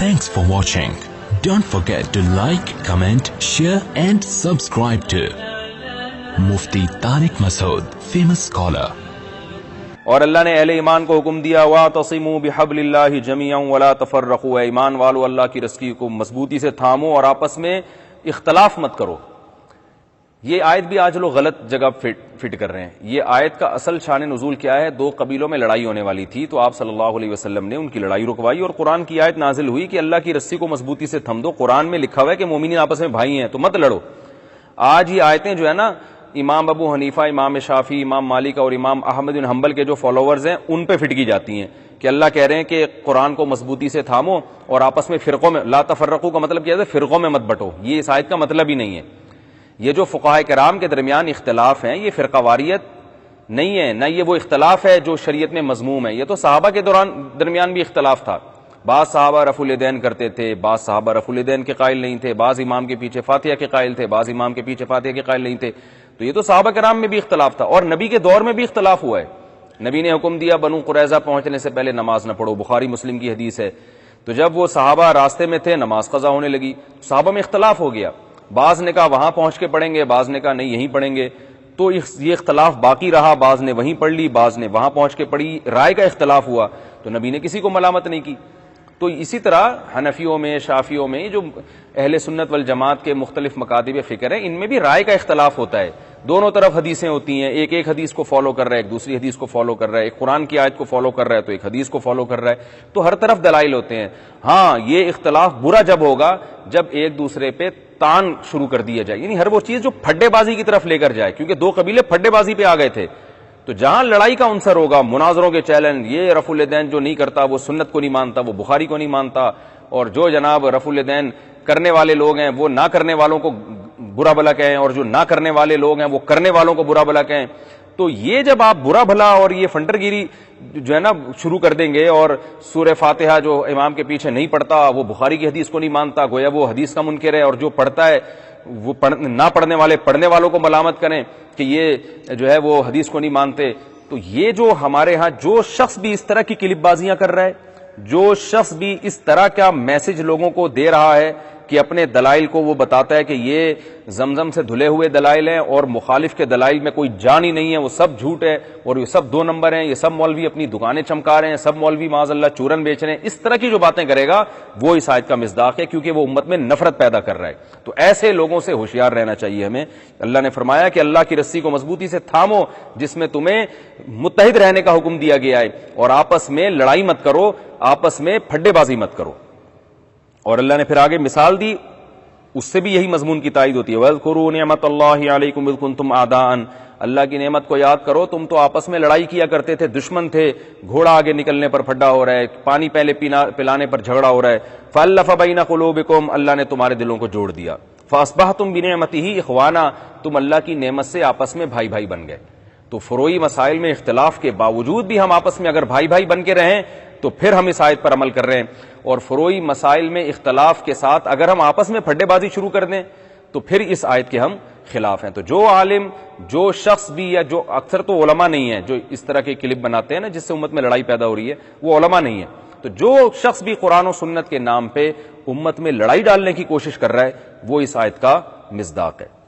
Thanks for watching. Don't forget to like, comment, share and subscribe to Mufti Tariq Masood, famous scholar. اور اللہ نے اہل ایمان کو حکم دیا وَاعْتَصِمُوا بِحَبْلِ اللَّهِ جَمِيعًا وَلَا تَفَرَّقُوا، اے ایمان والو اللہ کی رسی کو مضبوطی سے تھامو اور آپس میں اختلاف مت کرو۔ یہ آیت بھی آج لوگ غلط جگہ فٹ کر رہے ہیں۔ یہ آیت کا اصل شان نزول کیا ہے؟ دو قبیلوں میں لڑائی ہونے والی تھی تو آپ صلی اللہ علیہ وسلم نے ان کی لڑائی رکوائی اور قرآن کی آیت نازل ہوئی کہ اللہ کی رسی کو مضبوطی سے تھم دو۔ قرآن میں لکھا ہوا ہے کہ مومنین آپس میں بھائی ہیں تو مت لڑو۔ آج یہ آیتیں جو ہے نا امام ابو حنیفہ، امام شافعی، امام مالک اور امام احمد بن حنبل کے جو فالوورز ہیں ان پہ فٹ کی جاتی ہیں کہ اللہ کہہ رہے ہیں کہ قرآن کو مضبوطی سے تھامو اور آپس میں فرقوں میں، لا تفرقوا کا مطلب کیا ہے؟ فرقوں میں مت بٹو۔ یہ اس آیت کا مطلب ہی نہیں ہے۔ یہ جو فقہاء کرام کے درمیان اختلاف ہیں یہ فرقہ واریت نہیں ہے، نہ یہ وہ اختلاف ہے جو شریعت میں مذموم ہے۔ یہ تو صحابہ کے درمیان بھی اختلاف تھا۔ بعض صحابہ رفع الیدین کرتے تھے، بعض صحابہ رفع الیدین کے قائل نہیں تھے، بعض امام کے پیچھے فاتحہ کے قائل تھے، بعض امام کے پیچھے فاتحہ کے قائل نہیں تھے۔ تو یہ تو صحابہ کرام میں بھی اختلاف تھا اور نبی کے دور میں بھی اختلاف ہوا ہے۔ نبی نے حکم دیا بنو قریظہ پہنچنے سے پہلے نماز نہ پڑھو، بخاری مسلم کی حدیث ہے۔ تو جب وہ صحابہ راستے میں تھے نماز قضا ہونے لگی، صحابہ میں اختلاف ہو گیا۔ بعض نے کہا وہاں پہنچ کے پڑھیں گے، بعض نے کہا نہیں یہیں پڑھیں گے۔ تو یہ اختلاف باقی رہا، بعض نے وہیں پڑھ لی، بعض نے وہاں پہنچ کے پڑھی، رائے کا اختلاف ہوا تو نبی نے کسی کو ملامت نہیں کی۔ تو اسی طرح حنفیوں میں، شافیوں میں، جو اہل سنت والجماعت کے مختلف مکاتب فکر ہیں ان میں بھی رائے کا اختلاف ہوتا ہے۔ دونوں طرف حدیثیں ہوتی ہیں، ایک حدیث کو فالو کر رہا ہے، ایک دوسری حدیث کو فالو کر رہا ہے، ایک قرآن کی آیت کو فالو کر رہا ہے تو ایک حدیث کو فالو کر رہا ہے۔ تو ہر طرف دلائل ہوتے ہیں۔ ہاں یہ اختلاف برا جب ہوگا جب ایک دوسرے پہ تان شروع کر دیا جائے، یعنی ہر وہ چیز جو پھڈے بازی کی طرف لے کر جائے، کیونکہ دو قبیلے پھڈے بازی پہ آ گئے تھے۔ تو جہاں لڑائی کا عنصر ہوگا، مناظروں کے چیلنج، یہ رفع الیدین جو نہیں کرتا وہ سنت کو نہیں مانتا، وہ بخاری کو نہیں مانتا، اور جو جناب رفع الیدین کرنے والے لوگ ہیں وہ نہ کرنے والوں کو برا بھلا کہیں، اور جو نہ کرنے والے لوگ ہیں وہ کرنے والوں کو برا بھلا کہیں۔ تو یہ جب آپ برا بھلا اور یہ فنٹر گیری جو ہے نا شروع کر دیں گے، اور سورہ فاتحہ جو امام کے پیچھے نہیں پڑھتا وہ بخاری کی حدیث کو نہیں مانتا، گویا وہ حدیث کا منکر ہے، اور جو پڑھتا ہے وہ نہ پڑھنے والے پڑھنے والوں کو ملامت کریں کہ یہ جو ہے وہ حدیث کو نہیں مانتے۔ تو یہ جو ہمارے ہاں جو شخص بھی اس طرح کی کلپ بازیاں کر رہا ہے، جو شخص بھی اس طرح کا میسج لوگوں کو دے رہا ہے کہ اپنے دلائل کو وہ بتاتا ہے کہ یہ زمزم سے دھلے ہوئے دلائل ہیں اور مخالف کے دلائل میں کوئی جان ہی نہیں ہے، وہ سب جھوٹ ہے اور یہ سب دو نمبر ہیں، یہ سب مولوی اپنی دکانیں چمکا رہے ہیں، سب مولوی معاذ اللہ چورن بیچ رہے ہیں، اس طرح کی جو باتیں کرے گا وہ اس آیت کا مصداق ہے، کیونکہ وہ امت میں نفرت پیدا کر رہا ہے۔ تو ایسے لوگوں سے ہوشیار رہنا چاہیے ہمیں۔ اللہ نے فرمایا کہ اللہ کی رسی کو مضبوطی سے تھامو جس میں تمہیں متحد رہنے کا حکم دیا گیا ہے، اور آپس میں لڑائی مت کرو، آپس میں پھڈے بازی مت کرو۔ اور اللہ نے پھر آگے مثال دی، اس سے بھی یہی مضمون کی تائید ہوتی ہے وَاذْكُرُوا نِعْمَتَ اللَّهِ عَلَيْكُمْ إِذْ كُنْتُمْ أَعْدَاءً، اللہ کی نعمت کو یاد کرو، تم تو آپس میں لڑائی کیا کرتے تھے، دشمن تھے، گھوڑا آگے نکلنے پر پھڈا ہو رہا ہے، پانی پہلے پلانے پر جھگڑا ہو رہا ہے، فَأَلَّفَ بَيْنَ قُلُوبِكُمْ، اللہ نے تمہارے دلوں کو جوڑ دیا، فَأَصْبَحْتُمْ بِنِعْمَتِهِ إِخْوَانًا، تم اللہ کی نعمت سے آپس میں بھائی بھائی بن گئے۔ تو فروعی مسائل میں اختلاف کے باوجود بھی ہم آپس میں اگر بھائی بھائی بن کے رہیں تو پھر ہم اس آیت پر عمل کر رہے ہیں، اور فروعی مسائل میں اختلاف کے ساتھ اگر ہم آپس میں پھڈے بازی شروع کر دیں تو پھر اس آیت کے ہم خلاف ہیں۔ تو جو عالم، جو شخص بھی، یا جو اکثر تو علماء نہیں ہیں جو اس طرح کے کلپ بناتے ہیں نا جس سے امت میں لڑائی پیدا ہو رہی ہے، وہ علماء نہیں ہے، تو جو شخص بھی قرآن و سنت کے نام پہ امت میں لڑائی ڈالنے کی کوشش کر رہا ہے وہ اس آیت کا مصداق ہے۔